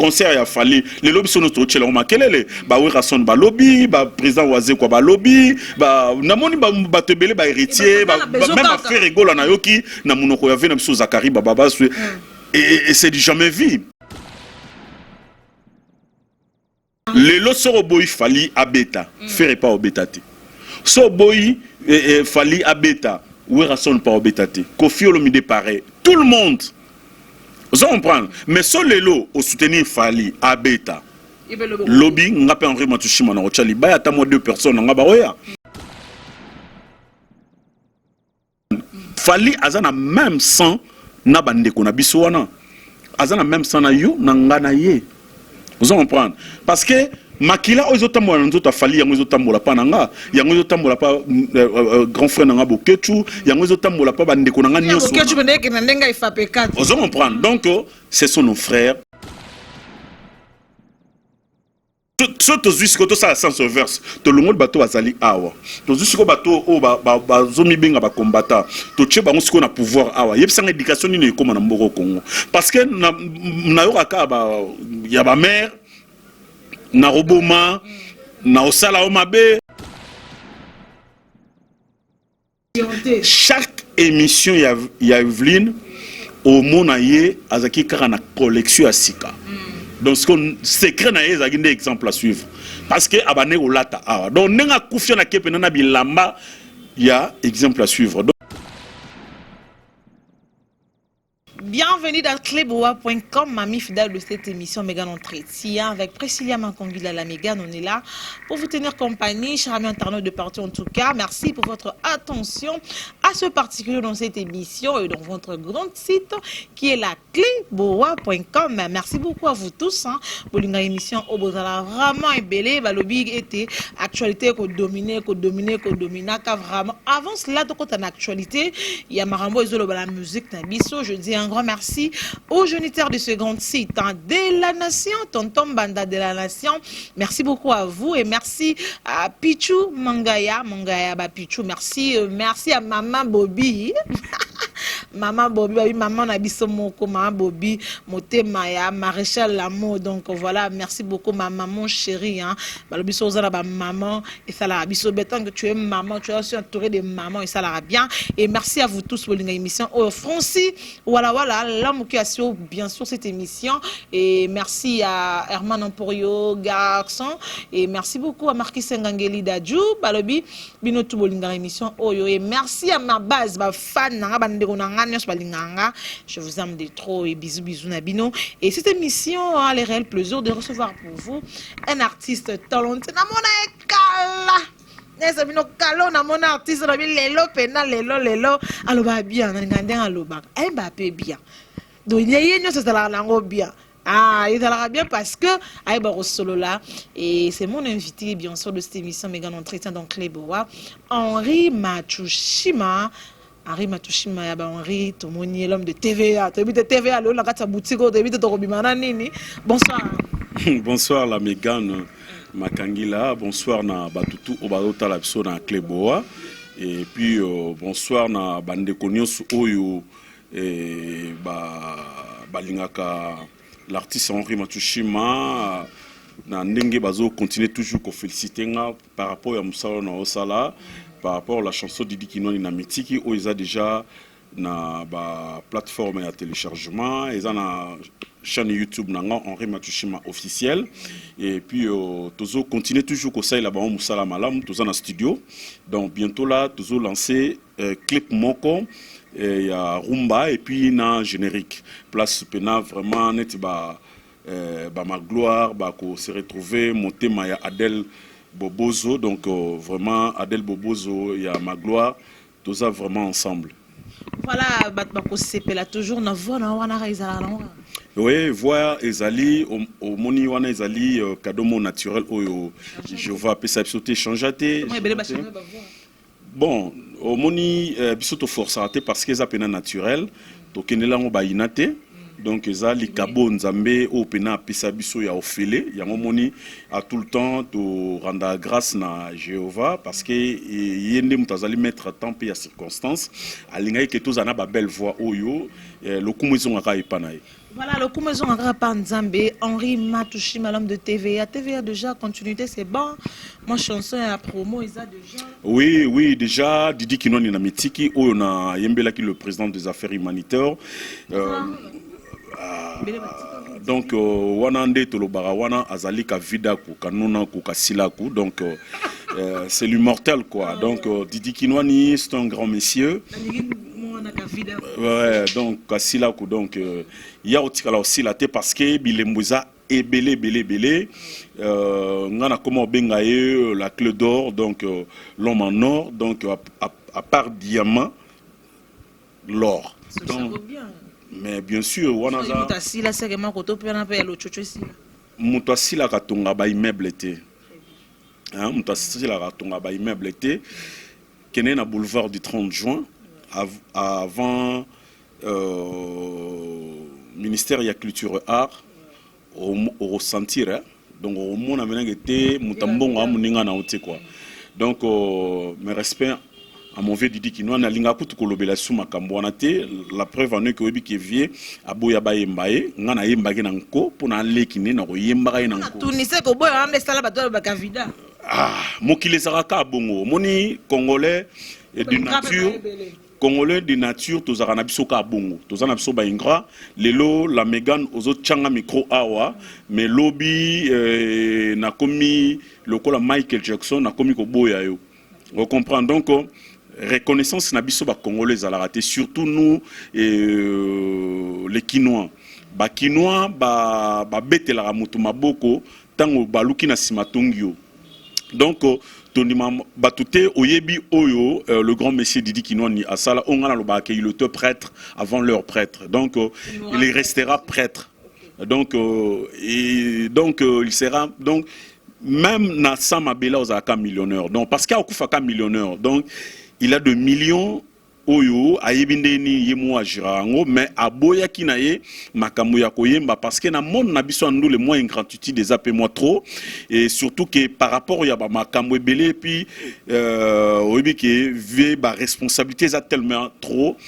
concert ya fali les lobbies sont notre tchela makelele ba we rason ba lobby ba président Wazé quoi ba lobby ba namoni ba tebele ba héritier ba même affaire rigolo na yoki na munoko ya vena biso Zakari baba et c'est du jamais vu. Les lots sont boy fali abeta faire pas obétate so boy fali abeta we rason pas obétate Kofi Olomide pareil tout le monde vous comprenez mais sur les lots au soutenir fali abeta lobby ngape Henri Matushima na ochali ba ata mo 2 personnes ngaba oya fali azana même sang na bandeko na biso wana azana même sang na yo na ngana ye vous comprenez parce que makila ozo tambola nzoto fali yango ozo tambola pa nanga yango ozo tambola pa grand frère nanga Boketu yango ozo tambola pa bandeko nanga nyonso Boketu beneke na ndenga ifape 4 vous comprenez donc ce sont nos frères. Tout jusqu'au tout ça sens verse tout le monde bateau azali awa tout jusqu'au bateau o ba zomi benga ba combattant tout tche bango siko na pouvoir awa yebisa éducation ni comme na mboko Congo parce que na yoraka ba ya ba mère na roboma na osala o mabe chaque émission ya Evelyne au monaye azaki kara na collection asika. Donc ce qu'on secret na yeza ginde exemple à suivre parce que abane olata awa donc nenga kufia na kepe na bilamba ya exemple à suivre. Bienvenue dans cleboa.com, mamie fidèle de cette émission Mégan Entretien avec Priscilla Mankongila la Mégane. On est là pour vous tenir compagnie, chers amis internautes de partout en tout cas. Merci pour votre attention à ce particulier dans cette émission et dans votre grand site qui est la cleboa.com. Merci beaucoup à vous tous pour une émission au Bozala vraiment ébélé. Le big était actualité qu'on dominait, car vraiment avant cela, donc en actualité, il y a Marambo et Zolo la musique Nabiso. Je dis un grand merci aux géniteurs de ce grand site de la nation, Tonton Banda de la nation. Merci beaucoup à vous et merci à Pichou Mangaya ba Pichou. Merci à Maman Bobby. Maman Bobby, maman Nabiso Moko, Maman Bobby, Moté Maya, Maréchal Lamo. Donc voilà, merci beaucoup ma maman chérie. Balobiso Zala maman et ça la biso béton que tu es maman, tu es aussi entouré de maman et ça la bien. Et merci à vous tous pour l'émission. Oh Francis, voilà l'homme qui a su bien sûr cette émission et merci à Herman Emporio garçon et merci beaucoup à Marquis Sengangeli Dadjou Balobi Binotou Bolinga émission Oyo et merci à ma base ba fan nanga bandeko nanga nyos balinganga. Je vous aime de trop et bisous na bino et cette émission a le réel plaisir de recevoir pour vous un artiste talentueux na mona ekala nesa bino kalo na mon artiste na lelo pena lelo aloba bien na ngande aloba ay Mbappé bien donc il y a une chose ça la bien il va bien parce que ay ba solo là et c'est mon invité bien sûr de cette émission Mégan Entretien dans Cleboa Henri Matushima ya ba Henri tomoni l'homme de TVA de TVA lo la kata boutique de to robimana nini bonsoir. Bonsoir la Mégane Makangila, bonsoir na Batutu Obarota la biso na Cleboa et puis bonsoir na bandeko nyonso oyo balingaka l'artiste Henri Matushima na ndenge bazo continuer toujours ko féliciter nga par rapport à musala na osala par rapport à la chanson Didi Kinoni na mitiki o ils a déjà na ba plateforme ya téléchargement ils ont na chaîne YouTube nanga Henri Matushima officiel et puis tozo continuer toujours ko ça là-bas musala malam tozo na studio donc bientôt là tozo lancer clip moko il y a rumba et puis na générique place pena vraiment net ba ma gloire ba ko se retrouver monter Maya Adèle Bobozo donc vraiment Adèle Bobozo il y a ma gloire tout ça vraiment ensemble. Voilà batbako sepela toujours na voix na wana raizala na wana. Oui, voix ezali au moni wana ezali cadeau naturel oyo je vois pesapsoté changeaté. Bon, au moni bisoto forçaté parce que ça pena naturel donc kenelango ba inate donc eza likabo nzambe o pena pesa biso ya ofele ya momoni à tout le temps to rendre grâce na Jéhovah parce que yende mutazali mettre temps pe ya circonstance alingai que tous ana ba belle voix oyo le kumizo ngaka ipanaye. Voilà, le Koumaison par Nzambe, Henri Matouchima, l'homme de TVA. TVA déjà, continuité, c'est bon. Moi, chanson et la promo, ils ont déjà. Oui, oui, déjà, Didi Kinoni Namitiki, on a Yembela qui est le président des affaires humanitaires. Donc, Wanande Tolobara, Wana Azalika Vidaku, Kanuna Kukasilaku. Donc, c'est l'immortel, quoi. Donc, Didi Kinoni, c'est un grand monsieur. Ouais, donc Kasilaku, donc il y a aussi la tête parce que Bilembuza est belé. On a comment bengaye la clé d'or, donc l'homme en or, donc à part diamant, l'or. Mais bien sûr, on a Moutasila Katonga ba immeuble été. Hein, Moutasila Katonga ba immeuble été. Kenen à boulevard du 30 juin. Avant ministère de la culture et art au ressentir donc au monde a été mutambongo amuninga na ote quoi donc mes respects à mon vieux Didi Kino na linga kutu kolobela suma kambwana te la preuve en est que obi ki vie aboya ba yembaye ngana yembage na nko pona lekine na ko yembaka na nko tunise ko boya ande sala bato ba kavida mokile saraka bongo moni congolais et de nature Congolais de nature, tous les Arabiso ka bongo, tous les Arabiso ba ingra, lelo la Megan aux autres changa micro awa, mais lobby na komi le la Michael Jackson na komi ko boya yo. On comprend donc reconnaissance na biso ba Congolais à la raté, surtout nous les Kinois. Ba Kinois ba bete la ramutu maboko tango baluki na simatongio. Donc Tonima Batouté, Oyebi Oyo, le grand messie Didi Kinoni Asala, on a le il était prêtre avant leur prêtre. Donc, il restera prêtre. Donc, il sera. Donc, même Nassam Abela Ozaka millionnaire. Donc, parce qu'il y a Okufaka millionnaire. Donc, il a de millions. Oyo ayebindeni yemo ajirango mais aboya kinaye makambo ya koyemba parce que na monde na biso andu le moins ingratitude des appels trop et surtout que par rapport ya ba makambo ebele puis oyebi ke ve ba responsabilité za tellement trop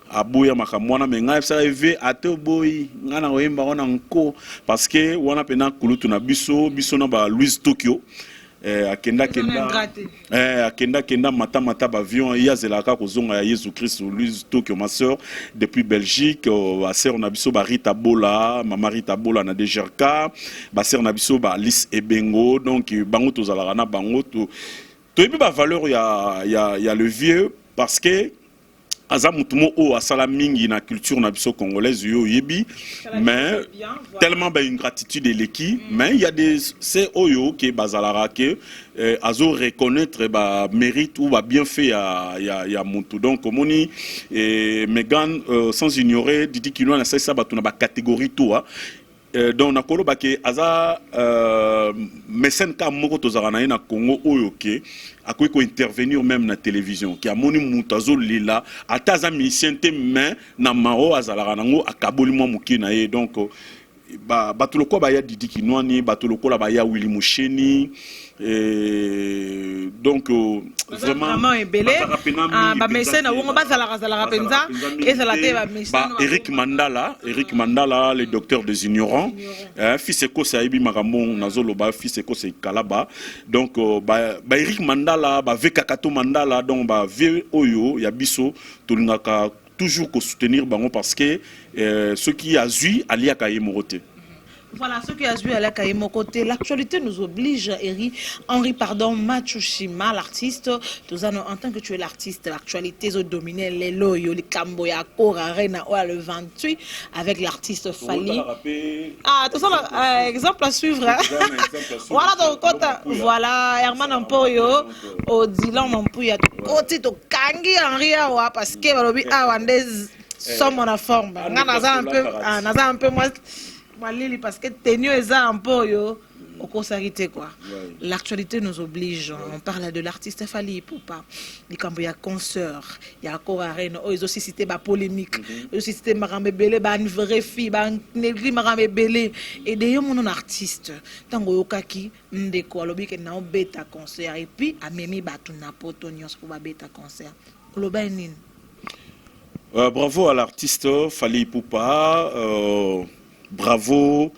aboya makambo na menga ça ve ate boy ngana koyemba ona nko parce que wana pena kulutu na biso na ba Louis Tokyo akenda mata avion yazelaka kozonga ya Jésus Christ Louis Tokyo ma sœur depuis Belgique ba sœur na biso ba Rita Bola mama Rita Bola na Dejerka ba sœur na biso ba Alice Ebengo donc bango tozalaka na bango to yebi ba valeur ya le vieux parce que azamutumo o asala mingi na culture na biso congolaise yo yebi mais tellement ba une gratitude de l'équipe mais il y a des c'est oyo que bazalara que azo reconnaître ba mérite ou ba bienfait ya mutu donc moni Megan sans ignorer Didi Kino na ça ba tuna ba catégorie toi donc nakolo ba ke aza mécène ka moko tozarana na Congo oyo ke akoki ko intervenir même na télévision ki amoni mutazo lila ataza musicien te mais na maro azalaka nango akaboli mwa muki na ye donc batuloko ba ya Didi Kinwani batuloko la ba ya Willy Musheni donc vraiment belé ba mécène wongo bazalaka penza et ça la te ba mécène Eric Mandala le docteur des ignorants fils eko saibi makambo nazolo ba fils eko se kalaba donc ba Eric Mandala ba Vekakato Mandala donc ba vie oyo ya biso tolingaka toujours ko soutenir bango parce que ce qui a zui alia kayemorote. Voilà, ce qui a joué à la côté. L'actualité nous oblige, Henri Matouchima, l'artiste. En tant que tu es l'artiste, l'actualité a dominé les loyaux, les Camboya, Korarena, le 28, avec l'artiste Fali. Tout ça, exemple à suivre. Voilà, donc, voilà, Herman Ampoyo, Odilan Mampuya, côté de Kangi Henri Awa, parce que Awandez sont en forme. On a un peu moins. Malili parce que tenio eza un peu yo au consarité quoi. Ouais. L'actualité nous oblige. On parle de l'artiste Fally Ipupa. Il y a concert, il y a encore arène. Ils ont aussi cité la polémique. Ils ont aussi cité Marambe Belé, une vraie fille, une négri Marambe Belé. Et d'ailleurs mon artiste, tant que yokaki ndeko alobi ke na beta concert et puis amemi batu na poto nyos pour beta concert. Loba nini? Bravo à l'artiste Fally Ipupa. Bravo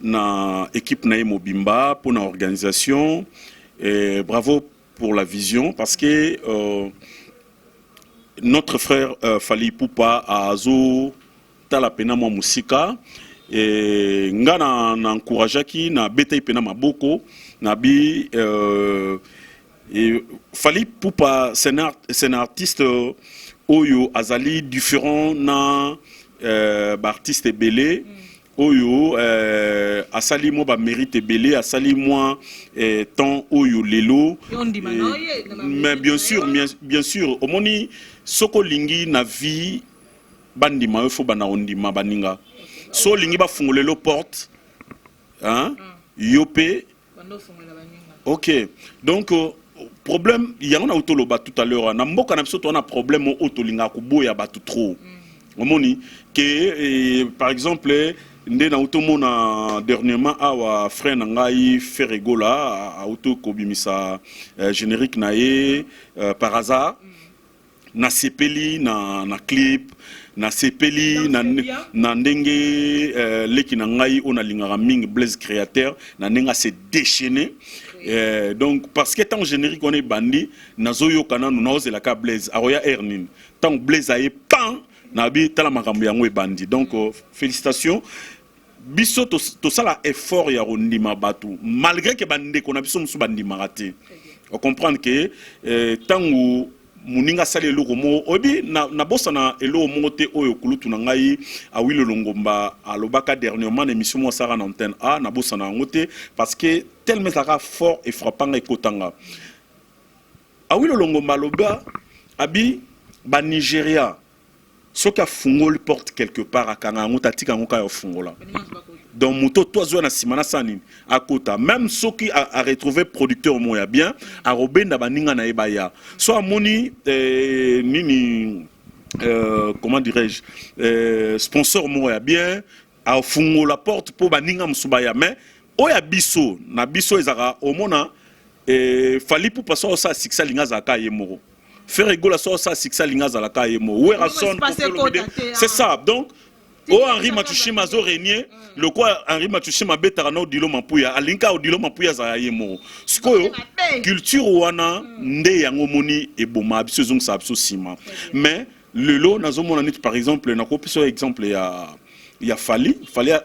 na équipe na Mobimba pour l'organisation et bravo pour la vision parce que notre frère Fally Ipupa a zo talapena mo musika et nga na encourageaki na beta ipena maboko na bi et Fally Ipupa c'est un artiste oyo azali différent na artiste belé oyo asali mo ba mérite belé asali moi temps oyo lelo mais bien sûr omoni soko lingi na vie bandima il faut bana ondima baninga so lingi ba fungolelo porte hein yopé OK donc problème il y en a autoloba tout à l'heure na mboka na biso to na problème autolinga ko boya batu trop omoni que par exemple ndé na automona dernièrement awa frère nangai Ferregola auto kobimisa générique naé par hasard na sepeli na clip na sepeli na ndenge leki nangai ona lingara ming Blaise créateur na nenga se déchaîner donc parce que tant générique on est bandi nazoyo kana nous naose la ka Blaise aroya ernin tant Blaise aye pan na bi tala makambo yango e bandi donc félicitations biso to sala effort ya rondima batu malgré que bande qu'on a biso musu bandi marate on comprend que tangu muninga sale eloko mo obi na bossa na eloko mo te oyo kulutu na ngai awilo longomba alobaka dernièrement émission mo sara na antenne A na bossa na ngote parce que tellement ça fort et frappant et kotanga awilo longomba loba abi ba Nigeria ce qui a fungoli porte quelque part à Kangango tatika ngoka ya fungola donc moto tozo na simana sani à kota même ceux qui a retrouvé producteur moya bien a robenda baninga na ebaya so amoni nini comment dirais-je sponsor moya bien a fungola porte pour baninga musubaya mais oya biso na biso ezaka omona Fally Ipupa so sa siksa linga za ka yemoro Ferregola so sa siksa linga za la ka yemo Werason c'est ça donc Henri Matouchima zo régner le quoi Henri Matouchima betara no dilo mampuya alinka odilo mampuya za yemo sikoyo culture wana nde yango moni eboma biso zong sa biso sima mais le lo nazomona nit par exemple na ko piso exemple ya Fally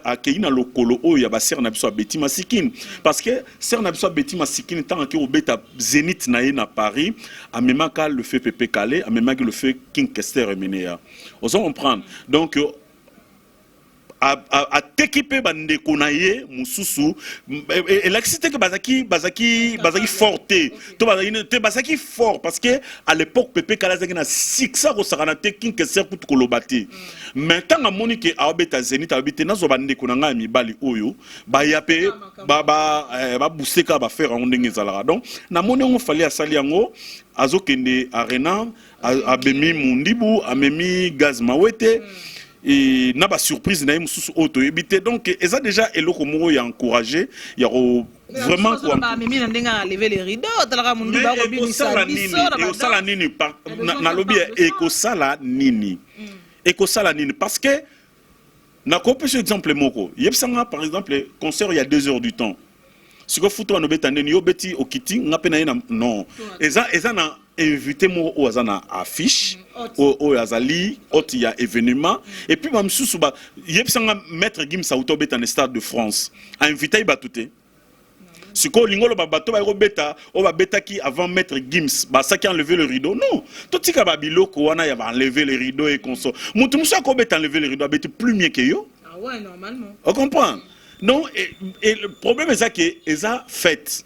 akina lokolo oyo ya ba ser na biso abeti masikini parce que ser na biso abeti masikini tant que obeta Zénith na na Paris amemaka le fait Pépé Calé amemaka le fait King Kester Emenea on comprend donc a t'équiper bande konaye mususu et l'accident que bazaki forte to bazaki fort parce que à l'époque Pépé Calé zaki na siksa ko sakana King Kester pour kolobati maintenant a monique a obeta Zénith habité na zo bande konanga mibali oyo ba yape ba buseka ba faire en ndenge zalaka donc na moni on fallait asali yango azokende arena abemi mundibu amemi Gaz Mawete et n'a pas surprise n'a sous auto éviter donc et ça déjà et le comment y a encouragé il y a vraiment quoi lever les rideaux talaka mundu ba ko bimisa biso et sala nini na lobby eko sala nini parce que na ko peut exemple moko yebsanga par exemple concert il y a 2 heures du temps ce que foutu no betande ni obeti okiti ngape na non et ça na invité mo o azana affiche o azali oti ya événement et puis ba msusu ba yebsanga maître Gims auto betane Stade de France a invité ba touté siko lingolo ba bato ba robeta o ba betaki avant maître Gims ba ça qui a enlevé le rideau non tout tika ba biloko wana ya ba enlever les rideaux et conso mutu musa ko beta enlever les rideaux abeti plus mieux que yo ah ouais normalement on comprend Non, et le problème est ça que ça fait.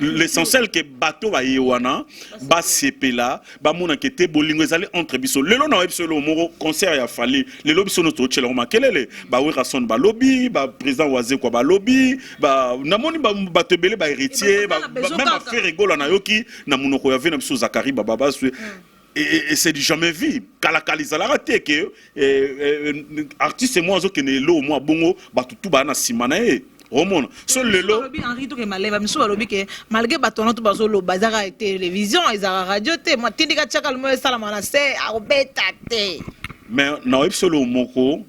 L'essentiel que bateau va yewana, ba sepela, ba mona que te bolingo ezali entre biso. Lelo na webso lo moro concert ya fali. Lelo biso no to chela makelele. Ba we rason ba lobby, ba président waze kwa ba lobby, ba namoni ba bato belé ba héritier, ba même ba faire rigola na yoki na munoko ya vena biso Zakari baba baswe. Et c'est du jamais vu. Kalakaliza la raté que artiste moi zo que ne lo moi bongo ba tutu ba na simana e. Romon. So lelo Henri to ke maleva miso balobi ke malgré batono to bazolo bazara télévision ezara radio te moi tindika chaka le mo sala mana se arobeta te. Mais na epsolo moko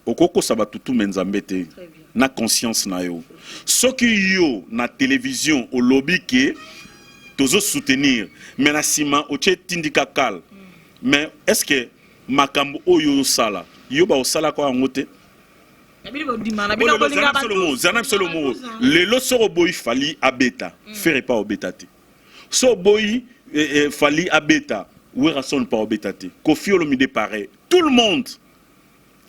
okoko sabatutu menzambe te. Na conscience na yo. Soki yo na télévision au lobby ke tozo soutenir mais na sima oche tindika kal. Mais est-ce que makambo oyo sala yo ba osala ko ngote? Les lots sont boy fali abeta, faire pas au bétate. So boy fali abeta, ou rason pas au bétate. Kofi olomide pareil. Tout le monde.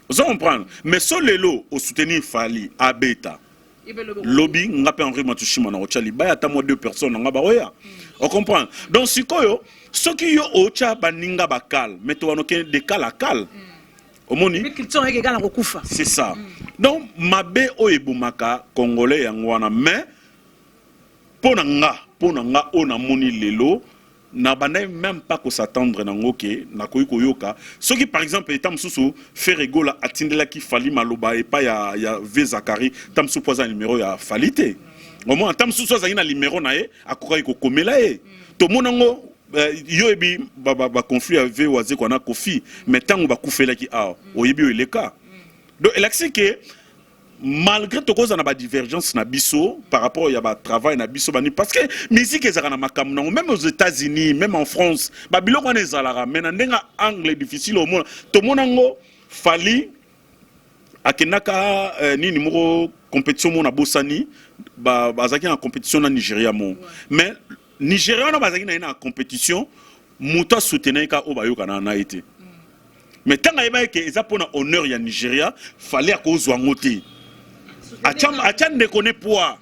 Vous comprenez? Mais so les lots au soutenir fali abeta. Lobby ngape Henri Matouchima na ochali ba ata mo deux personnes ngaba oya. On comprend. Donc sikoyo, so ki yo ocha baninga bakal, mais to wanoke de kala kal. C'est ça. Donc, mabe oebumaka congolais yangwana mais ponanga ona moni lelo na bana même pas ko s'attendre na ngoke na koyiko yoka ce qui par exemple etam susu fait rigola atindela ki fali maloba et pas ya V Zakari tam su poza numéro ya falite au moins tam susu za ina numéro na e akoka ko komela e to monango yo ebi ba conflit avec waze ko na kofi mais tango ba kufela ki a oyebi o leka donc l'accès que malgré tout cause on a ba divergence na biso par rapport ya ba travail na biso bani parce que musique ezaka na makam na même aux États-Unis même en France ba biloko na ezalara mais na ndenga angle difficile au monde to monango fali akenaka ni numéro compétition mon na bosani ba bazaki na compétition na Nigeria mon mais Nigeria na bazaki na compétition muta soutenir ka obayoka na été mais tant que que eza pona honneur ya Nigeria fallait akozwa ngote acham ne connaît pas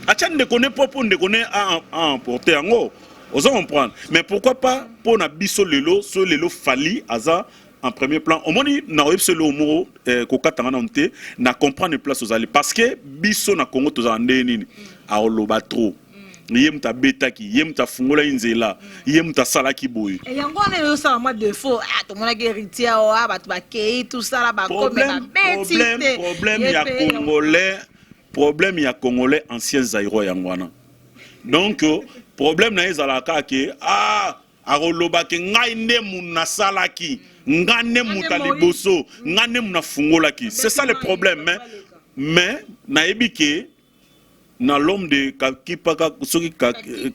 acham ne connaît pas pour ne connaît à emporter ngo ozo comprendre mais pourquoi pas pour na biso lelo so lelo fali aza en premier plan au moni na webselo moro ko katanga na nte na comprendre place aux aller parce que biso na Congo to za ndeni a oloba trop yem ta betaki yem ta fungola inzela yem ta salaki boy et yango na yo ça moi de faux to mona ke héritier o abatu ba kei tout ça là ba comme ba beti problème ya congolais ancien Zaïro yangwana donc problème na ezala ka ke aroloba ke ngai nde muna salaki ngane muta liboso ngane muna fungola ki c'est ça le problème mais na ebike na l'homme de kipaka soki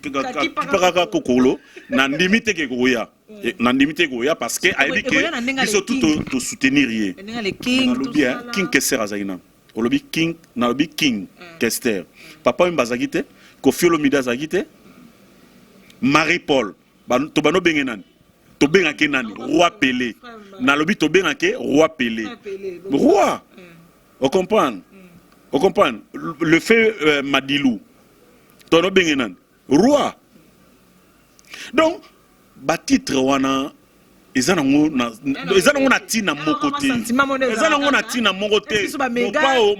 kipaka kokolo na ndimite ke koya na ndimite koya parce que aibi ke ils sont tout soutenir yé king Kester azaina au lobby king na lobby king Kester papa mbazagite Kofi Olomide azagite Marie Paul to bano bengenani to bengake nani roi Pelé na lobby to bengake roi Pelé roi on comprend. On comprend le fait Madilou tono bengenan roi donc ba titre wana ezanango na tina mokote ezanango na tina mokote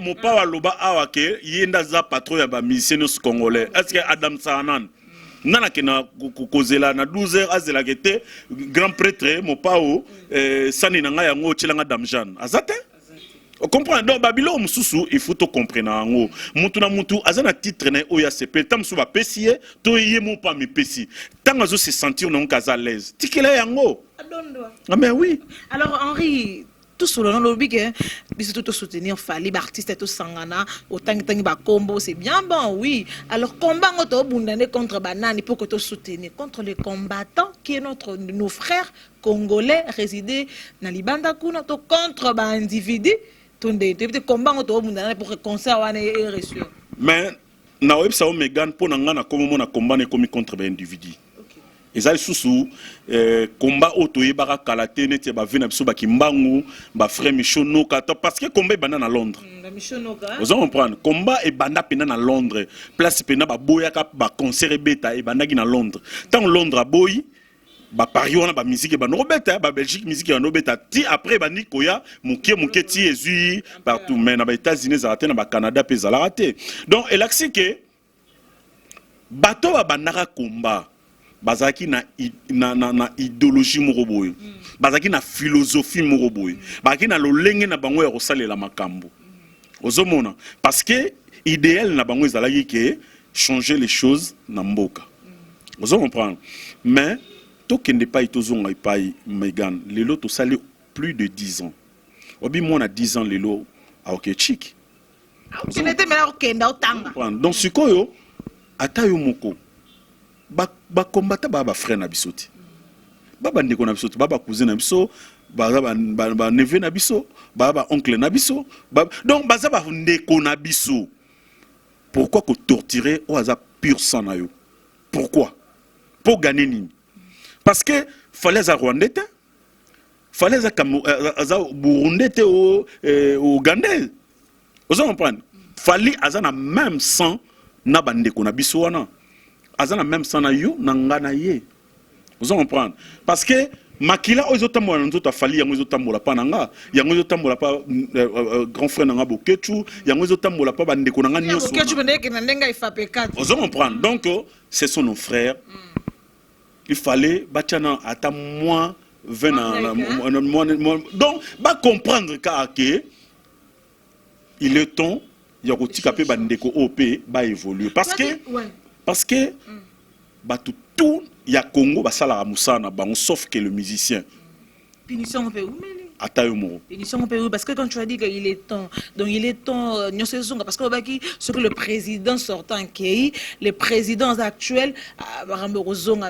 mopa loba awake yenda za patron ya ba musiciens congolais est-ce que Adam Sanan nana kena kozela na 12h azela kete grand prêtre mopao sani nanga yango chelanga Damjan azate. On comprend donc Babylone mususu il faut to comprendre ngo mutu na mutu azana titre na oya CP tam so ba pesie to yemo pa me pesi tant azo se sentir non kaza à l'aise tikela yango ah mais oui alors Henri tout sur le nom lobby que bis tout soutenir fali artiste tout sangana autant tangi ba combo c'est bien bon oui alors combat ngoto bundane contre banani pour que to soutenir contre les combattants qui est nos frères congolais résidés na libanda kuna to contre ba individu peut-être combat pour que concert ait reçu. Mais na websa o Megan pour na ngana comme mon combat ne comme contre ba individu. eza lisusu combat oto yebaka kala te neti ba vena biso ba kimbangu ba frère Michono kata parce que combat ebanda na Londres. Vous comprenez combat ebanda pena na Londres place pena ba boyaka ba concert beta ebandaki na Londres. Tant Londres boy ba Paris wana ba musique ba nobeta ba Belgique musique ya nobeta ti après ba nikoya muke ti ezui partout mais na ba États-Unis za raté na ba Canada pe za raté. Donc elaxi que bato ba bandaka combat bazaki na idéologie moko boye bazaki na philosophie moko boye bazaki na lolenge na bango ya kosalela makambo ozomona parce que idéal na bango ezalaki ke changer les choses na mboka ozo comprendre mais tokende pa itozonga ipai Megan lelo to sali plus de 10 ans obi moi na 10 ans lelo aoke chic donc sikoyo ata yo moko ba combattre ba frère na biso ti ba ndeko na biso ti ba cousin na biso ba neveu na biso ba oncle na biso donc baza ba ndeko na biso pourquoi ko torturer o aza pur sang na yo pourquoi pour gagner nini parce que fallait za Rwandais te fallait za Burundais te au Ougandais vous comprenez fallait aza na même sang na ba ndeko na biso wana azana même sana yo nangana ye vous comprenez parce que makila ozotambola nzoto afali yango ozotambola pa nanga yango ozotambola pa grand frère nanga bokechu yango ozotambola pa bandeko nanga nyoso bokechu bendeke na ndenga ifapeka vous comprenez donc ce sont nos frères il fallait batiana ata moins 20 ans donc ba comprendre que il est temps ya kotika pe bandeko OP ba évoluer parce que tout ya Congo basala musana bango sauf que le musicien punition on peut où punition parce que quand tu as dit qu'il est temps donc il est temps parce que ce que le président sortant qui les présidents actuels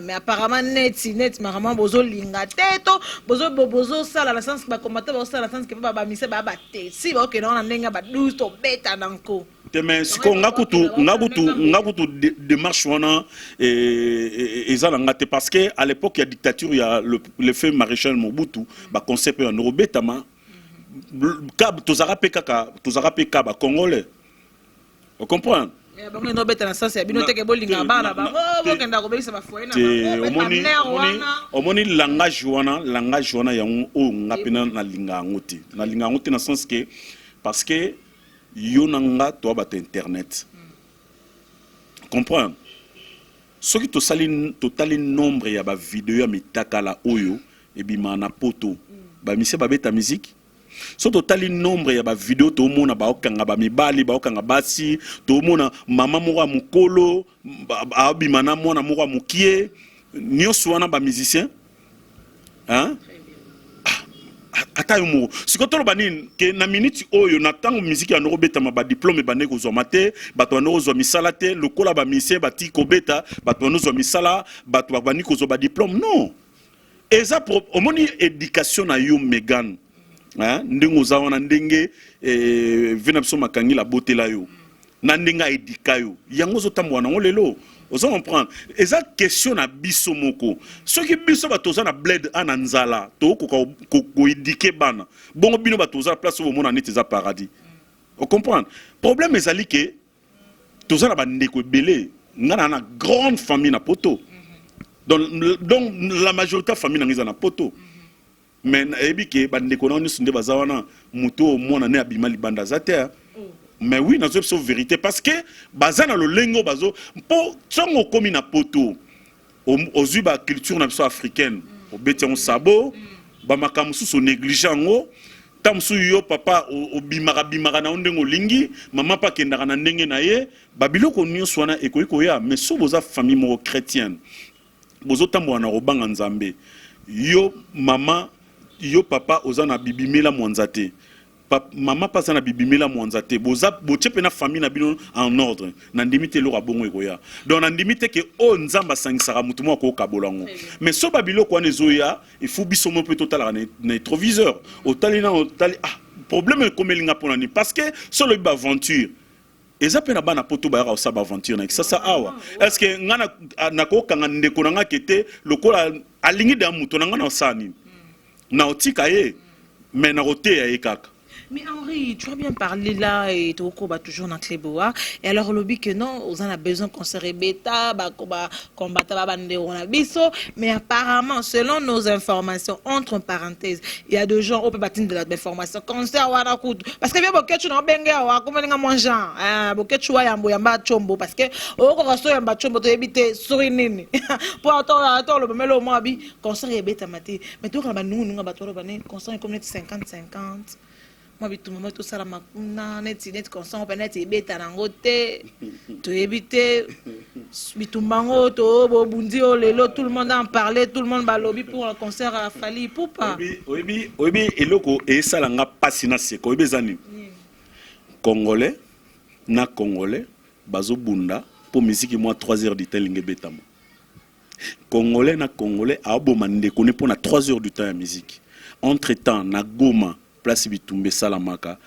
mais apparemment net marama bozo linga teto bozo sala la sens ba combattre bozo sala la sens que ba mise ba te si ba que na ndenga ba 12 to beta nanko mais si on a démarche wana parce que à l'époque il y a dictature il y a le fait maréchal Mobutu ba concept en Robetama kab tozara peka ba congolais on comprend omoni langage wana yango o ngapena na linga ngote na sens que parce que yonanga to ba internet comprends ce qui totali nombre ya ba vidéo ya mitakala oyo et bimana poto ba mise ba beta musique so totali nombre ya ba vidéo to mona ba okanga ba mibali ba okanga basi to mona mama moko mukolo ba bimana mona moko mukie nyoso wana ba musicien hein ata yomo sikoto banini ke na minute oyo na tango musique ya norobeta ma ba diplôme ba neko zo mate bato ba nozo misala te lokola ba musicien ba ti ko beta bato ba nozo misala bato ba niko zo ba diplôme non eza omoni éducation na yo Megan hein ndingo za wana ndenge vina biso makangi la beauté la yo na ndenga éduka yo yango zo tambwa na lelo ozo comprendre eza question na biso moko soki biso batoza na bled ananzala to ko éduquer bana bongo bino batoza place au mona neti za paradis on comprend problème ezali que toza na bandeko belé ngana na grande famille na poto donc la majorité famille na na poto mais ebi ke bandeko na nsunde bazawana muto mona ne abima libanda za terre. Mais oui, nous avons vérité parce que bazana le lengo bazo po tsongo komi na poto aux uba culture na biso africaine au betion sabo ba makamusu so négligeant tamsu yo papa au bimara na ndengo lingi mama pa kendaka na ndenge na ye babiloko nyonso wana ekoiko ya mais so boza famille mo chrétienne bozo tambo na robanga nzambe yo mama yo papa ozana bibimela mwanzate maman passe na bibimela mwanzate boza bochepe na famille na bino en ordre na ndimite lo rabongo ekoya donc na ndimite ke o nzamba sangisaka mutu mo ko kabolango mais so babilo ko nezoya il faut biso mo peut total na rétroviseur otali na otali problème comme elinga pona ni parce que solo ba aventure Et ça peut na bana poto ba sa aventure na ça awa. Est-ce que ngana nako kanga ndeko nanga kete lokola alingi da muto nanga na sani. Na otika ye mais na roté ya kaka. Mais Henri, tu as bien parlé là et tu as toujours dans Cléboa. Et alors, le but que non, on a besoin qu'on se rébête, combattre mais apparemment, selon nos informations, entre parenthèses, il y a des gens qui peuvent battre de l'information. Concert, parce que bien, tu n'as pas besoin comme on mange, tu as un chombo, parce que au restaurant, un chombo, tu habites sur une ligne. Pour attendre le moment, le mois, concert est bête à mater. Mais tu as nous, concert est comme 50-50. Moi bitu mama tout ça la makuna net consent peut-être ebeta nango te to éviter bitu mango to bobundi o lelo tout le monde en parlait tout le monde ba lobby pour un concert à Fally Ipupa oyebi eloko e sala nga pasi na seko ebezani congolais na congolais bazo bunda pour musique moi 3 heures du temps linge betamo congolais na congolais a boma ndeko ne pour na 3 heures du temps ya musique entre temps na Goma place bitumbe salamaka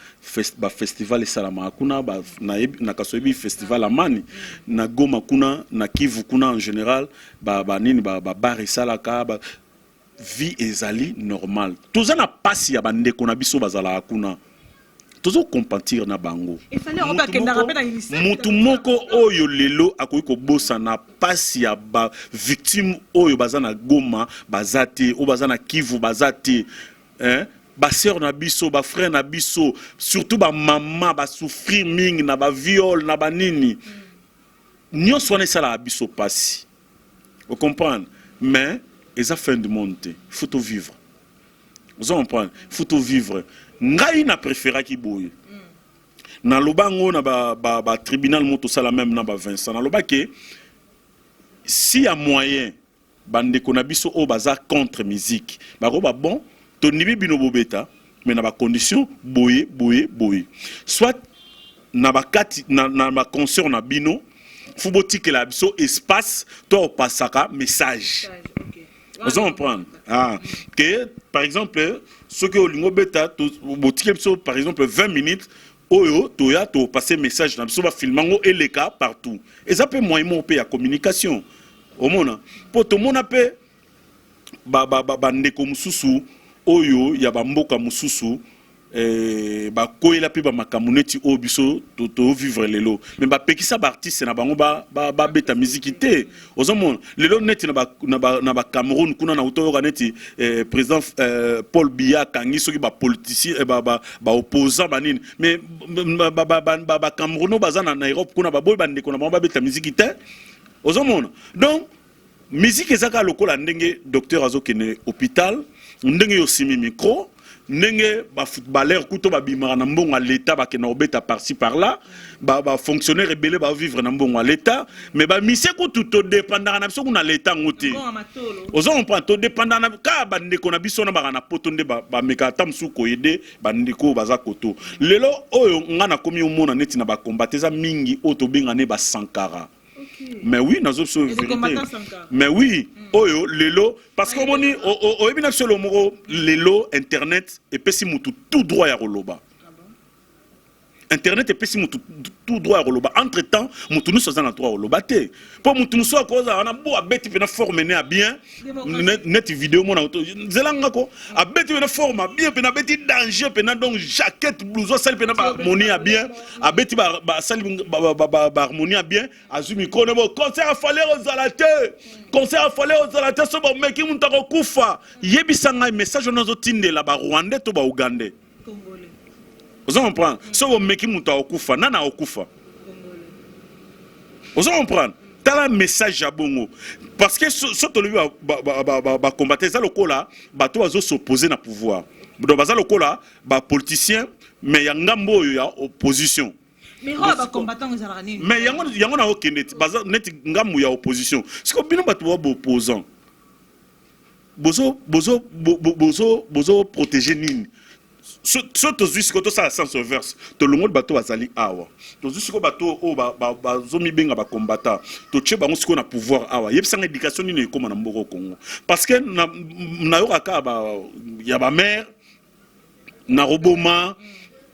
ba festival salamaka kuna ba na kasobi festival amani na Goma kuna na Kivu kuna en général ba nini ba bar salaka ba vie ezali normal toza na pasi ya bande kona biso bazala kuna tozo compatir na bango mutu moko oyo lelo akoki kobosa na pasi ya ba victime oyo bazana Goma bazate o bazana Kivu bazate hein ba sœur na biso ba frère na biso surtout ba maman ba souffrir mingi na ba viol na ba nini nyonso wana esala biso pasi vous comprenez mais eza fin du monde il faut tout vivre vous comprenez il faut tout vivre ngai na préféra ki boye na lobango na ba tribunal moto sala même na ba Vincent na lobake si y a moyen bande ko na biso o baza contre musique ba ko ba bon tonibi bino bobeta mais na ba condition boye soit na ba kati na ba concert na bino fubotike la biso espace to pasaka message vous comprenez que par exemple ce que olingo beta botike biso par exemple 20 minutes oyo toya to passer message na biso ba filmango eleka partout et ça peut moyen pe ya communication au mona pour tout mona pe ba ndeko mususu oyo ya bamboka mususu ba koyela pe ba makamuneti o biso to vivre lelo mais ba pekisa ba artiste na bango ba beta musique te ozomona lelo neti na ba Cameroun kuna na utoyoka neti président Paul Biya kangi soki ba politicien ba opposant banini mais ba Cameroun baza na Europe kuna ba boy bande kuna ba beta musique te ozomona donc musique ezaka lokola ndenge docteur azokene hôpital ndenge yo simi micro ndenge ba footballeur kuto ba bimara na mbongo l'état ba kena obeta par-ci par-là ba fonctionnaire rebelle ba vivre na mbongo l'état mais ba mise ko tout dépendant na biso kuna l'état ngoti ozo on prend to dépendant na ka ba ndeko na biso na ba na poto nde ba meka tamsu ko yede ba ndeko baza koto lelo oyo ngana komi omona neti na ba combateza mingi oto benga ne ba Sankara. Mais oui, nous avons vérité. Mais oui, oyo lelo parce que moni o ebina solo moro lelo internet et pesi mutu tout droit ya roloba. Internet et pesi mutu tout droit ya roloba. Entre-temps, mutu nous sommes en droit roloba te. Pour mutu nous soit cause on a beau abeti pena former né bien net vidéo mon auto. Zelanga ko abeti pena forme bien pena beti danger pena donc jaquette blouson sale pena harmonie bien abeti ba sale ba harmonie bien azumi kono bo concert a fallu aux alaté concert a fallu aux alaté so ba meki muntu ko kufa yebisanga message nazo tindela ba Rwandais to ba Ugandais congolais. Vous comprenez? Si vous mettez mon temps au kufa, nana au kufa. Vous comprenez? T'as un message à bongo. Parce que ce que lui va combattre, ça le coup là, bateau va s'opposer na pouvoir. Donc ça le coup là, politicien, mais y a ngambo y a opposition. Mais on va combattre aux Arani. Mais y a na aucun net, baza net ngambo y a opposition. C'est comme bino bateau va opposant. Bozo protéger nini. Ce que tu as sens verse, tu le monde bateau azali awa. Tu as bateau o ba zomi benga ba combattant. Tu che bango siko na pouvoir awa. Yeb sang éducation ni comme na mboko Congo. Parce que na yo ka ba ya ba mère na roboma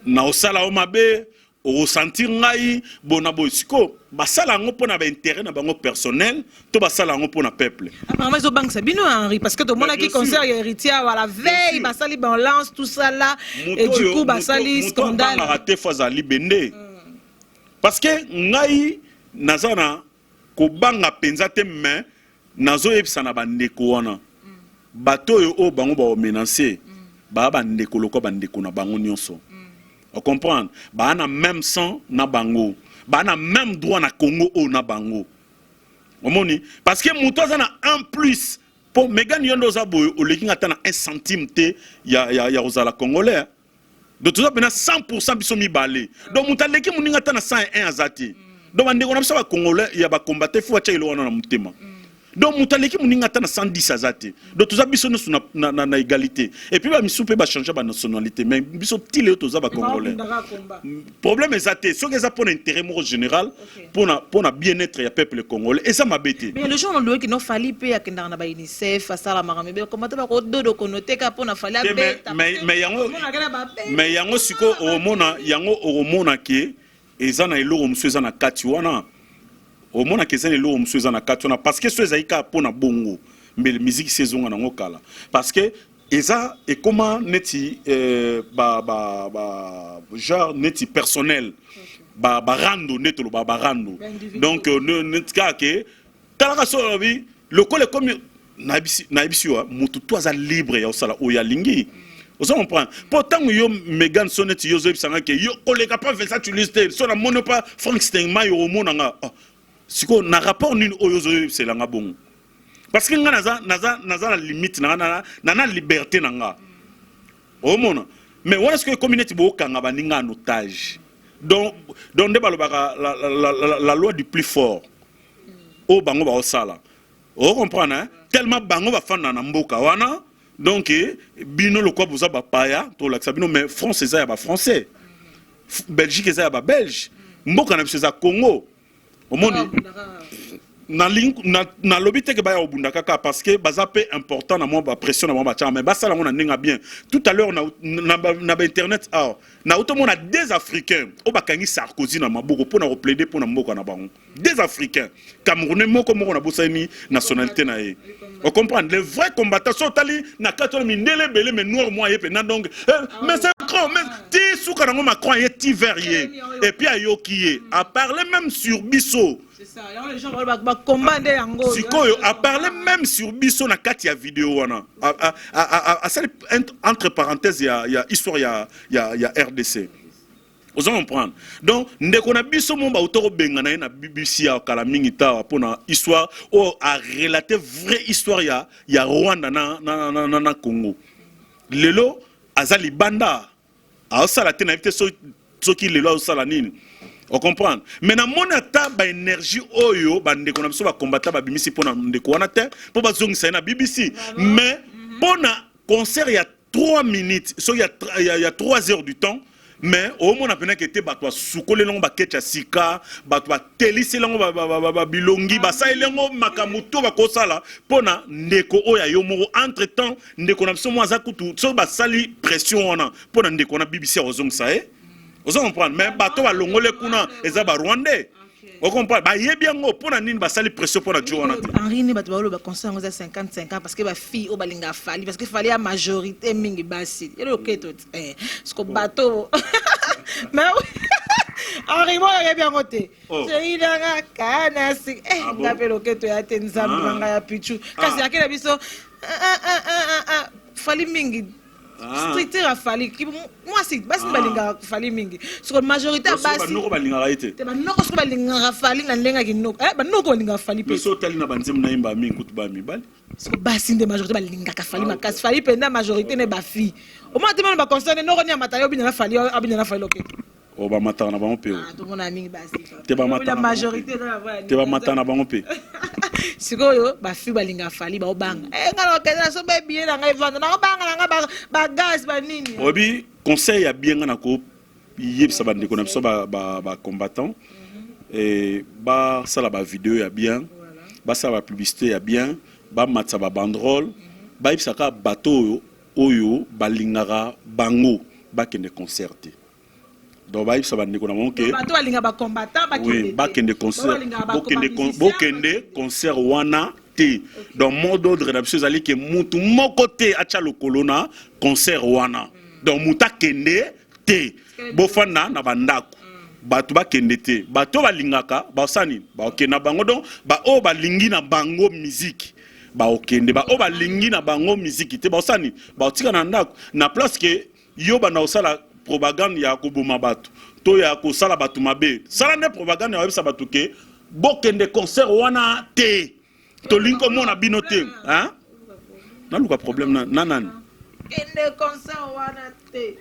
na osala o mabe ressentir ngai bona boy siko basala ngo pona ba intérêt na bango personnel to basala ngo pona peuple. Apparemment ils ont banque Sabino Henri parce que tout le monde qui concert héritier à la veille basali balance tout ça là et du coup basali scandale. On a raté Fazali Bende. Parce que ngai nazana ko banga penza te mais nazo yebisa na bandeko wana. Bato yo o bango ba menacer. Ba bandeko loko bandeko na bango nyonso. On comprend. Ba na même sang na bango. Ba na même droit na Congo o na bango. Omoni parce que mutoza na en plus pour Megan Yondo Zaboy o leki ngata na 1 centime te ya ozala congolais. Donc tout ça bena 100% biso mi balé. Donc mutaleki muninga ta na 101 azati. Donc bandeko na biso ba congolais ya ba combattre fo acha ilo wana na mutema. Donc mutaleki muninga ta na 110 azati. Donc tout ça biso na égalité. Et puis ba misoupe ba changer ba nationalité mais biso tile to za ba congolais. Problème ezate, ce que ça pour intérêt mo général pour na bien-être ya peuple congolais et ça m'a bêté. Mais le jour on doit que non fali pe ya kendana na ba UNICEF asala marambe combattre ba ko dodo konote ka pour na fali abeta. Mais yango siko o mona ke ezana eloko musu ezana kati wana. Au moins que c'est le lot monsieur na katona parce que ceux aïka pona bongo mais la musique saison na ngokala parce que eza et comment neti genre neti personnel rando netolo rando donc net ka ke kala so bi le col comme naibisi wa mutu to za libre ya osala o ya lingi. Vous comprenez? Pourtant, yo Megan Sonnet yo zo bisanga ke yo koleka pas fait ça tu liste so na mono pas Frank Steinmeier au monanga. Siko na rapport nini oyo c'est langa bon parce que nga naza la limite na liberté nanga o mona mais wala ce que communauté bo kanga baninga en otage donc de balobaka la loi du plus fort o bango ba osala o comprendre hein? Tellement bango ba fana na mboka wana donc bino le quoi boza ba paya to la sabino mais France eza ya ba français Belgique eza ya ba belge mboka na biso za Congo. Au monde, na lobby te ke baya obunda kaka parce que bazape important na moi ba pression na moi ba tcha mais basala ngona ninga bien. Tout à l'heure na internet na auto mona des africains o bakangi Sarkozy na maboko pour na plaider pour na mboka na bango. Des africains Camerounais moko na bosani nationalité na ye. On comprend les vrais combattants sont allés na katolo mindele belé mais noir moi yepe na donc mais c'est Macron mais ti souka na Macron ye ti verrier et puis ayoki a parler même sur Bisso. C'est ça, les gens vont commander yango. Sikoyo a parlé même sur Bisso na kati ya vidéo wana. Entre parenthèses il y a histoire il y a RDC. Vous en prendre. Donc ndeko na biso mo ba utoro benga na BBC ya kala mingi ta pona histoire o a relater vraie histoire ya Rwanda na Congo. Lelo azali banda a sala te na vite soki lelo a sala nini. On comprend. Mais na mona ta ba énergie oyo ba ndeko na biso ba combattre ba bimisi pona ndeko wana te po ba zongisa na BBC. Mais pona concert il y a 3 minutes, so il y a 3 heures du temps. Mais au moins on a peine que te batwa sukole longo ba ketcha sika batwa telisi longo ba bilongi ba sa elengo makamuto ba kosala pona ndeko oya yo moko entre temps ndeko na biso mwaza kutu so ba sali pression wana pona ndeko na BBC ozongisa vous comprenez mais bato ba longole kuna eza ba Rwandais. On comprend ba yebi ngo pona nini ba sali pression pona Joana. Henri ni bato ba lo ba conseil ngo za 55 ans parce que ba fille o balinga fali parce que fallait la majorité mingi basi. Et le keto ce que bato mais Henri moi yebi ngo te. C'est ina kana si ngape le keto ya te nzambe nga ya pichu. Kasi akela biso fali mingi stricter a fallu moi c'est basi balinga fali mingi sur majorité basi banoko balinga raite te banoko so balinga fali na lenga kinoko banoko balinga fali pe so tali na banzemu na imba mingi kutu ba mibali so basi nde majorité balinga ka fali makasi fali pe na majorité ne ba fi au moins tellement ba concerne noko ni matayo bina fali abina fali loketo o ba matana na bango pe to mona mingi basi te ba matana la majorité na ba te ba matana na bango pe sikoyo ba fi balinga fali ba obanga ngalo kena so be bien na ngai vanda na obanga na ba gaz ba nini obi conseil ya bien na ko yebisa ba ndeko na biso ba combattant et ba sala ba vidéo ya bien ba sala ba publicité ya bien ba matsa ba banderole ba yebisa ka bato oyo balingara bango ba kende concerter donc ba ça va ndeko na monke bato balinga ba combattant oui bakende concert bokende concert wana te donc mot d'ordre na biso ezali ke mutu moko te acha lokolo na concert wana donc muta kende te bofanda na bandako bato bakende te bato balingaka basani bakenda bango donc ba o balingi na bango musique ba okende ba o balingi na bango musique te basani ba otika na ndako na place ke yo bana osala propagande ya koboma bato to ya kosala bato mabe sala ne propagande ya webisa bato ke bokende concert wana te to linko mona bino te hein na luka problème na nani kende concert wana te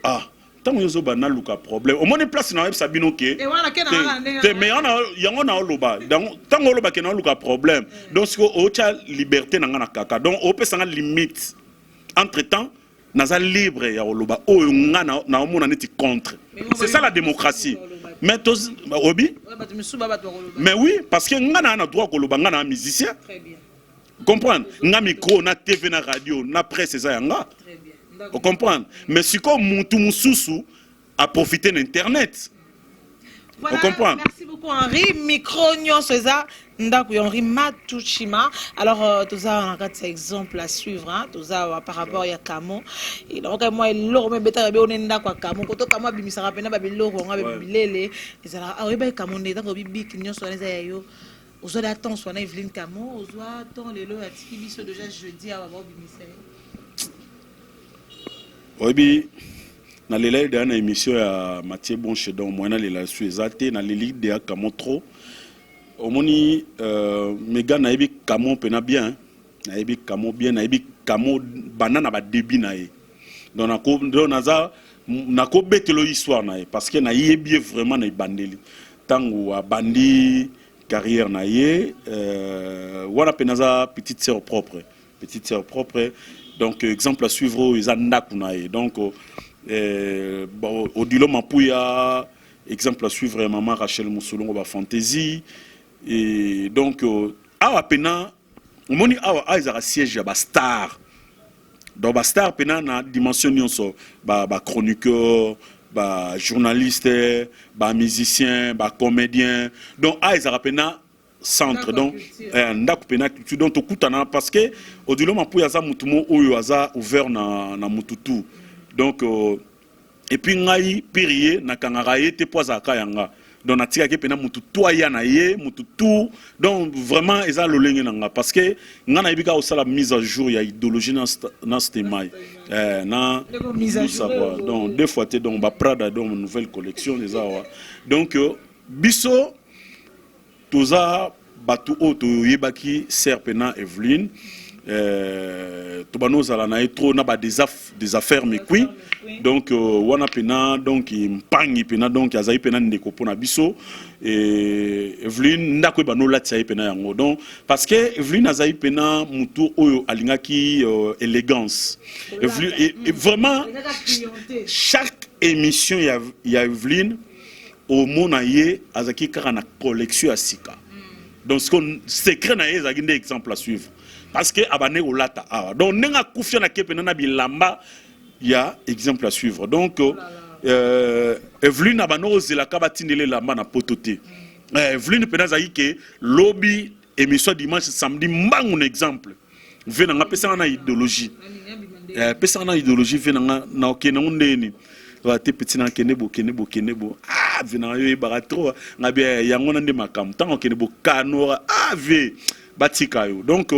tant yozo bana luka problème au moins place na webisa bino ke et wana ke na te mais yango na oloba donc tant oloba ke na luka problème donc siko o cha liberté na ngana kaka donc o pesa nga limite entre temps naza libre ya oloba oyo ngana na omona neti contre c'est ça la démocratie mais tos obi mais oui parce que ngana na droit koloba ngana musicien très bien comprendre nga micro na TV na radio na presse ça yanga très bien vous comprendre mais si comme mutu mususu a profité d'internet. Voilà, merci beaucoup Henri. Micro nyonso eza ndako Henri Matuchima. Alors tout ça on a quatre exemples à suivre hein. Tout ça par rapport à Kamo. Et donc moi loro me beta be on ndako Kamo koto Kamo bimisaka pena ba biloro nga be bilele. Ezala ah oui ba Kamo ndeta ko bibik nyonso eza yo. Ozola temps so na Evelyne Kamo, ozola temps lelo atiki biso déjà jeudi à ba bimisaka. Obi na lela de na émission ya Mathieu Bonchedon moi na lela su ezate na leli de ya Kamo trop omoni mega na ebi Kamo pena bien na ebi Kamo bien na ebi Kamo banana ba débit na e donc naza na ko betelo histoire na e parce que na yebi vraiment na bandeli tango a bandi carrière na ye wana penaza petite sœur propre donc exemple à suivre ils ndakunae donc bon Odilo Mapuya exemple à suivre maman Rachel Moussolongo ba fantasy et donc awa pena moni awa aizara siège ba star donc ba star pena na dimension nyonso ba chroniqueur ba journaliste ba musicien ba comédien donc aizara pena centre donc ndako pena culture donc okutana parce que Odilo Mapuya za mutumo oyo aza ouvert na mututu donc et puis ngai pirier na kangara yete poza kayanga donc natika ke pena mututu aya na ye mututu donc vraiment eza lolenge nanga parce que ngana ibika osala mise à jour ya idéologie na stemai na mise à jour donc deux fois te donc ba Prada donc nouvelle collection des awa donc biso toza batu oto yebaki serpena Evelyne tobano zala na trop na ba des affaires mais oui donc wana pena donc mpangi pena donc azai pena ndeko pona biso et Evelyne ndako bano latia pena yango donc parce que Evelyne azai pena mutu oyo alingaki élégance et vraiment chaque émission ya Evelyne au monaye azaki kara na collection à sika donc ce qu'on secret na ye azaki des exemples à suivre parce que abane olata awa donc nenga kufia na kepena na bilamba ya exemple à suivre donc Evelyne abano ozela ka batindele lamba na pototé Evelyne pena zayi ke lobby émission dimanche samedi mbangu exemple vena nga pesa na idéologie pesa na idéologie vena na okena ndeni te petit na kene bo vena yo ba trop ngabe yango na nde makam tango kene bo kanora ave batika yo donc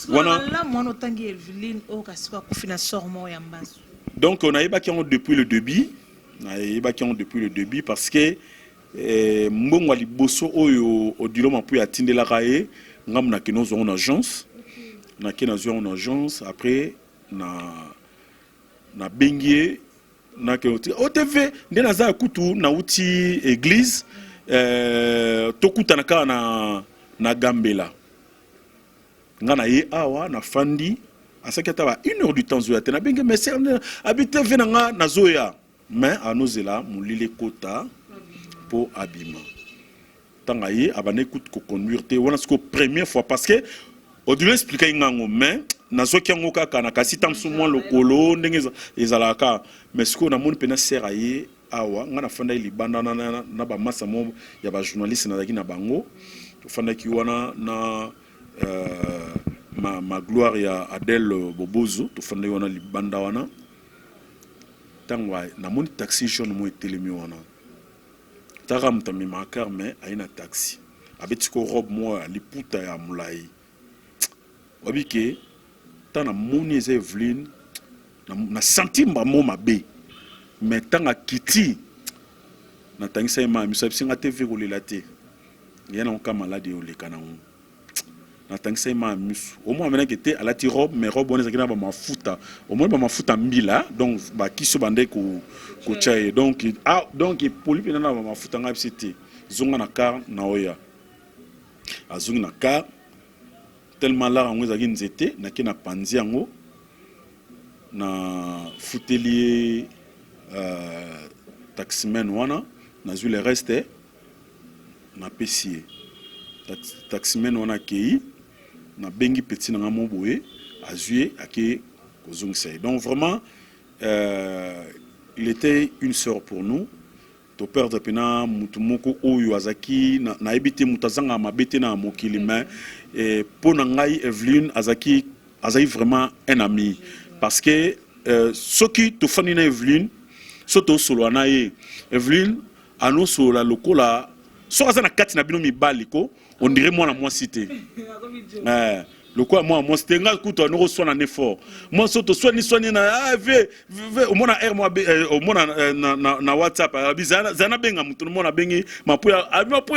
wana la mono tangi Evelyne o kasika kufina sormo ya mbazo donc on a yeba qui ont depuis le début parce que mbongo liboso oyo Odilo Mapuya atindela kae ngam na keno zo en agence na kena zo en agence après na bengie na ke OTV ndena za kutu na uti église tokuta na ka na Gambela ngana ye awa na fandi asakata ba 1 heure du temps zo ya tena bengue mais habite venanga na zoya mais anozela mulile kota pour abima tanga ye abane kut ko conduire te wana sko première fois parce que Odilo expliquer ngango mais nazo kyango kaka na kasi tamsu mo lokolo ndenge ezalaka mais sko na moni pena sera ye awa nga na fanda libanda na ba massa mo ya ba journaliste na daki na bango to fanda ki wana na ma gloire ya Adèle Bobozo to fanda wana libanda wana tangwa na moni taxi jaune mo etelemi wana taka mutami makar mais aina taxi abeti ko robe mo liputa ya mulai wabike tana moni eza Evelyne na sentimba mo mabe mais tanga kiti na tangisa ma misa bisinga TV ko lelate yana onka malade oleka na ngo na tangisa ma misu au moins amena kete alati robe mais robe on ezakina ba mafuta au moins ba mafuta mbila donc ba kiso bande ko chaye donc poli pena na ba mafuta nga bisete zonga na car na oya azungi na car tellement là on ezaki nzete na kina panzi yango na futelier taximen wana na zule reste na pesier taximen wana kei na bengi petit na ngamo boye azué ake kozongisa. Donc vraiment il était une sœur pour nous to perdre pena mutumoko oyo azaki na ebite mutazanga mabete na mokili mais pour ngai Evelyne azaki vraiment un ami parce que ce qui te fait na Evelyne soto solo na Evelyne ano solo la lokola so azana kati na bino mibali ko on dirait moi na moi cité le quoi moi c'était nga kuto no so na effort moi soto soini na ve au mona air moi au mona na WhatsApp zana benga mutu mona bengi mapuya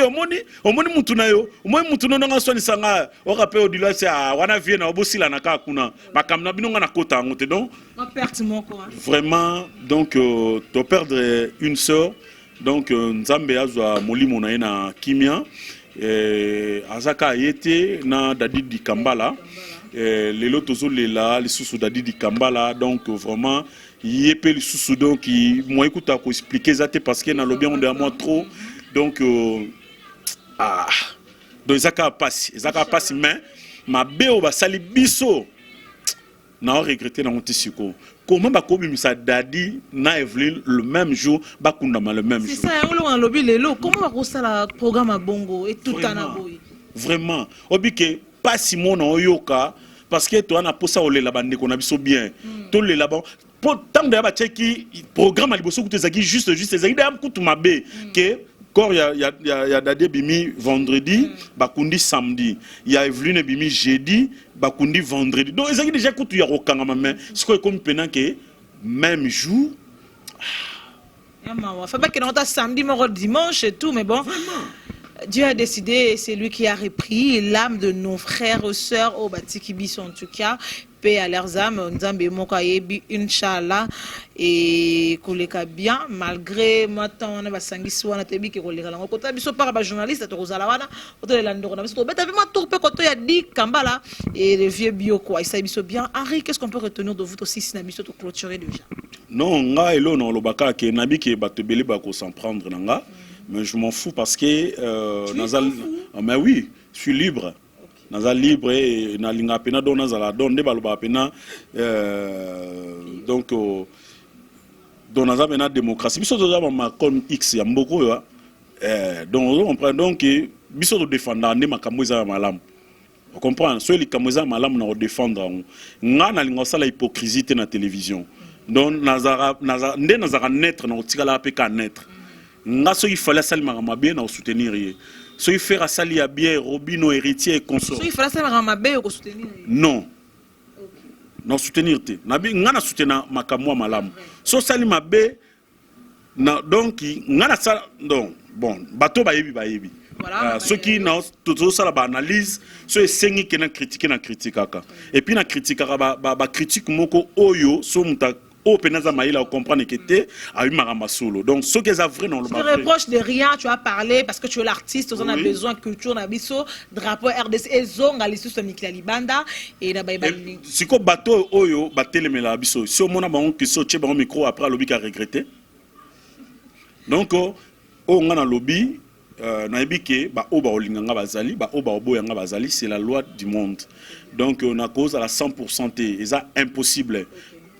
omoni mutu na yo omoni mutu no nga soini sanga o rappel odila sa wana vie na obosila na ka kuna makamna bino nga na kota ngote donc ma perte mon quoi vraiment donc to perdre une sœur donc nzambe azwa molimo na ena kimia azaka yete na Dadidi Kambala lelo tozo lela les sous Dadidi Kambala donc vraiment yepe les sous donc moi écoute à expliquer ça parce que na lobby on de moi trop donc donc ezaka passe mais ma beo ba sali biso na regretter na motisiko. Comment ba komimisa Dadi na Evelyne le même jour ba kundama le même jour. C'est ça on a lobby lelo comment ba kosala programme à bongo et tout en aboyi. Vraiment obike pas Simon na oyoka parce que toi na posa olela bande ko na biso bien. To le là bon pour tant de ba cheki programme à liboso kutezaki juste ezaki da kutu mabe que Quand il y a Dadi Bimi vendredi, Bakundi samedi. Il y a Evelyne Bimi jeudi, Bakundi vendredi. Donc, ils ont déjà écouté au Kangama, mais ce qu'on est comme pendant que même jour. Il faut pas qu'il y ait samedi, dimanche et tout, mais bon. Vraiment. Dieu a décidé, c'est lui qui a repris l'âme de nos frères et sœurs au Batikibis en tout cas. Paix à leurs âmes, Nzambe Mokayebi, Inch'Allah, et koleka bien, malgré maintenant, on a basangi swana tebi qui koleka la ngokota biso par ba journaliste to kozala wana, oto la ndoko na biso to beta vraiment tourpe koto ya di Kambala et le vieux bio quoi, il biso bien. Henri, qu'est-ce qu'on peut retenir de vous aussi si na biso to clôturer déjà? Non, nga elo no lobaka ke nabi ke batebeli ba ko s'en prendre nanga. Mais je m'en fous parce que mais oui, je suis libre. Nazal libre et na linga pena don nazala don de baloba pena donc don nazal pena démocratie biso to ma comme X ya mboko yo donc on comprend donc biso to défendre ne makambo za malamu on comprend so li kamoza malamu na défendre nga na linga sala hypocrisie te na télévision donc nazara naître na otikala pe ka naître nga so il fallait salimaka mabe na soutenir ye so il fait sali ya bien Robino héritier et consort so il fallait salimaka mabe ko soutenir non non soutenir te nabi nga na soutenir makamwa malamu so sali mabe na donc nga na sala donc bon bato bayebi voilà ceux qui na tout ça la analyse so esengi ke na critique aka et puis na critique ba critique moko oyo so muta au penaza maïla on comprend que t'es à une maramba solo donc ce qu'ils a vrai non le tu reproches de rien tu as parlé parce que tu es l'artiste on a besoin culture na biso drapeau RDC et zonga les sous Mikila Libanda et na baïba si ko bateau oyo batele mela biso si au mona ba on que so tche ba micro après lobby a regretté donc o ngana lobby na ebike ba oba olinga nga bazali ba oba oboya nga bazali c'est la loi du monde donc on a cause à la 100% et ça impossible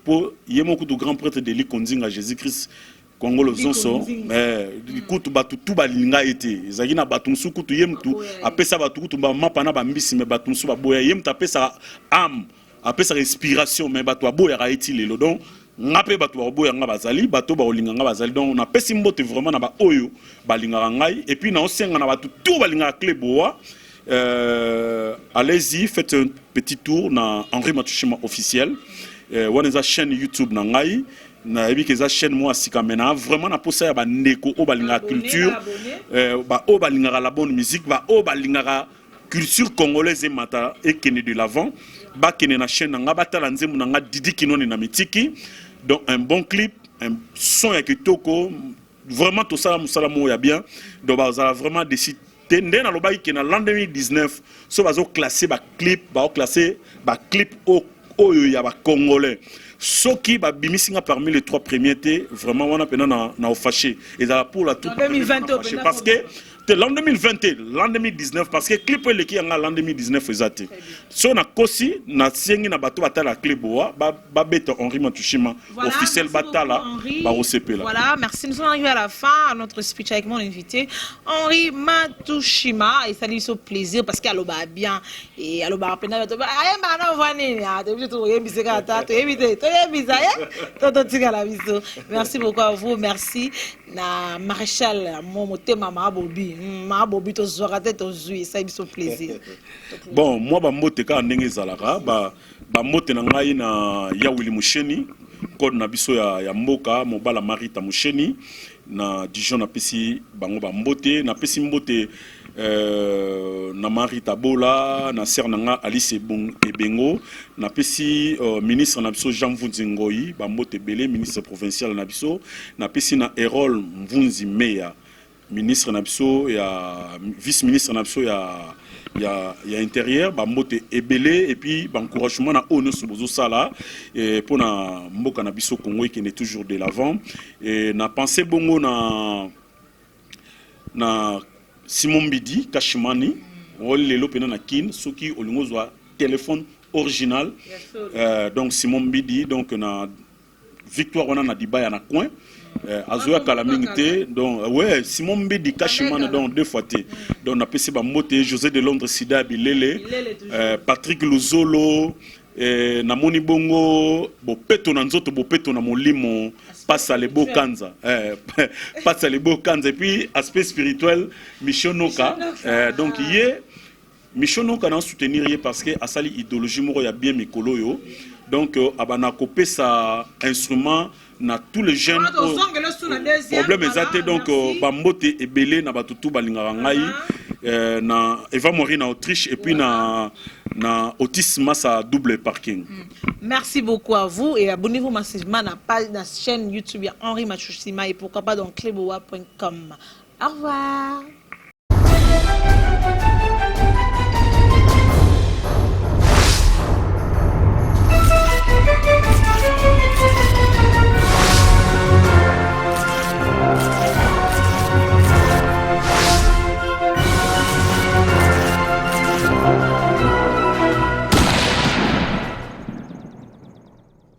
pour yemo coup de grand prêtre de l'Ikonding à Jésus-Christ Congolo zonso kutu batu tu balinga ete ezaki na batu musu kutu ye mutu apesa batu kutu ba mapana ba mbisi me batu musu ba boya ye mutu apesa âme apesa respiration mais batu aboya ka eti lelo donc ngape batu ba boya nga bazali batu ba olinga nga bazali donc on apesi mbote vraiment na ba oyo balinga ngai et puis na osenga na batu tout balinga Cléboa. Allez-y, faites un petit tour dans Henri Matouchima officiel. On a chaîne YouTube na ngai. Na ebi keza chaîne moi sikamena vraiment na posa ya ba ndeko o balinga culture ba o balinga la bonne musique ba o balinga culture congolaise et mata et kene de l'avant ba kene na chaîne nga batala nzemu nga Didi Kinoni na mitiki donc un bon clip un son ya kitoko vraiment tout ça musala mo ya bien donc ba za vraiment décidé ndé na loba ki na l'an 2019 so bazo classer ba clip oyo ya ba congolais Soki ba bimisinga parmi les 3 premiers té vraiment on a pena na fâché et ça pour la toute 2020 parce que l'an 2020 l'an 2019 parce que clip le qui en l'an 2019 exact so na kosi na sengi na bato batala Cléboa ba beta Henri Matouchima officiel batala ba OCP là. Voilà, merci, nous sommes arrivés à la fin à notre speech avec mon invité Henri Matouchima et ça lui fait plaisir parce qu'il a bien et aloba pena to ay mana vani ya to to yebise kata to yebite to yebisa to tigala biso. Merci beaucoup à vous, merci na maréchal mon motema Mabobi to zora tête aux yeux, ça me fait plaisir. Bon, moi ba mbote ka ndenge zalaka ba mbote na ngai na ya Willy Musheni code na biso ya mboka mobala Marita Musheni na Dijon na pesi bango ba mbote na pesi mbote na Marita Bola na ser na nga Alice Ebengo na pesi ministre na biso Jean Mvunzi Ngoyi ba mbote belé ministre provincial na biso na pesi na Erol Mvunzi Meya ministre Napso ya vice-ministre Napso ya intérieur ba mbote ebelé et puis ba encouragement na ono subozo sala et pour na mboka na biso Congo qui est toujours de l'avant et na pensé bongo na Simon Bidi Kashimani on lelo pena na kin soki olingozwa téléphone original donc Simon Bidi donc na victoire on a na dibaya na coin Azoya Kalamingité donc ouais Simon Mbedi Kashimane donc 2 fois té donc on a passé ba moté José de Londres Sida Bilele Patrick Luzolo na moni bongo bopeto na nzoto bopeto na molimo passe à lebo kanza passe à lebo kanza et puis aspect spirituel Mishonoka donc hier Mishonoka na soutenir parce que asali idéologie moko ya bien mikolo yo donc abana kopé sa instrument na tous les jeunes problème exact donc bambote ebelé na batutu balingaka ngai na Eva Mori na Autriche et puis na autisme sa double parking. Merci beaucoup à vous et abonnez-vous massivement na page na chaîne YouTube Henri Matouchima et pourquoi pas dans cleboa.com. Au revoir.